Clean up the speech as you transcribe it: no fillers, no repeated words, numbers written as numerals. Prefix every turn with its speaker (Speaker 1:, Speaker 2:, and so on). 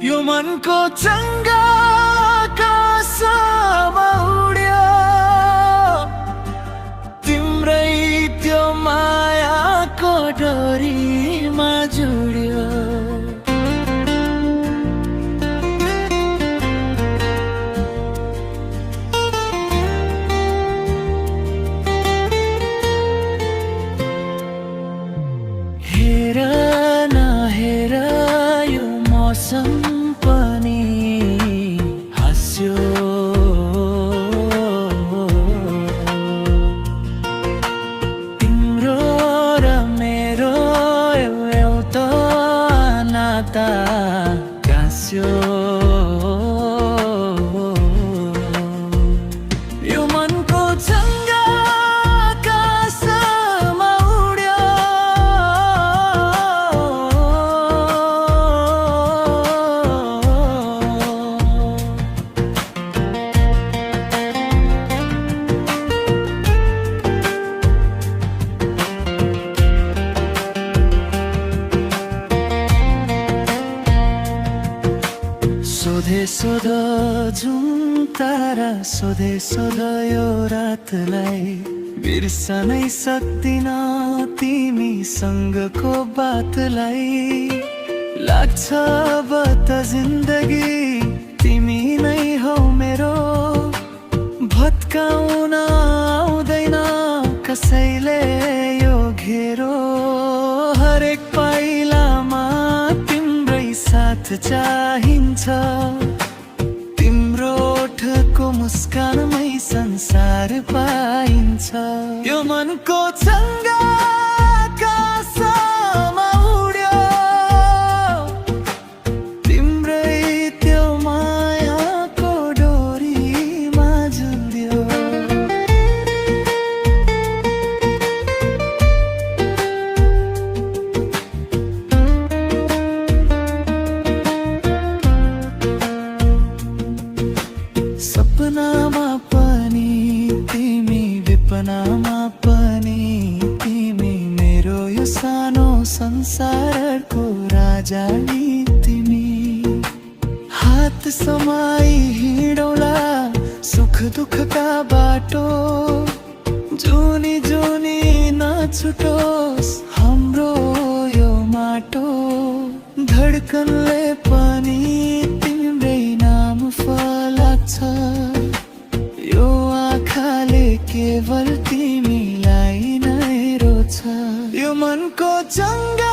Speaker 1: यो मनको चङ्गा आकाशमा उड्यो, तिम्रै त्यो मायाको डोरीमा जुड्यो। हेर नहेर यो मौसम पनि हाँस्यो, तिम्रो र मेरो एउटा नाता गाँस्यो। यो मनको चङ्गा आकाशमा उड्यो, सोधे सोध जुन तारा, सोधे सोध यो रातलाई, बिर्सनै सक्दिन तिमीसँगको बातलाई। लाग्छ अब त जिन्दगी तिमी नै हौ मेरो, भत्काउन आउँदैन कसैले यो घेरो। हरेक पाइलामा तिम्रै साथ चाहिन्छ, तिम्रो ओठको मुस्कानमै संसार पाइन्छ। यो मनको चङ्गा आकाशमा उड्यो, तिम्रै त्यो मायाको डोरीमा जुल्यो। सपनामा पनि तिमी, विपनामा पनि तिमी, मेरो यो सानो संसारको राजानी तिमी। हात समाई हिँडौला सुख दुःखका बाटो, जुनी जुनी नछुटोस् हाम्रो यो माटो। धड्कनले पनि तिम्रै नाम फलाक्छ, यो आँखाले केवल तिमीलाई नै रोज्छ। यो मनको चङ्गा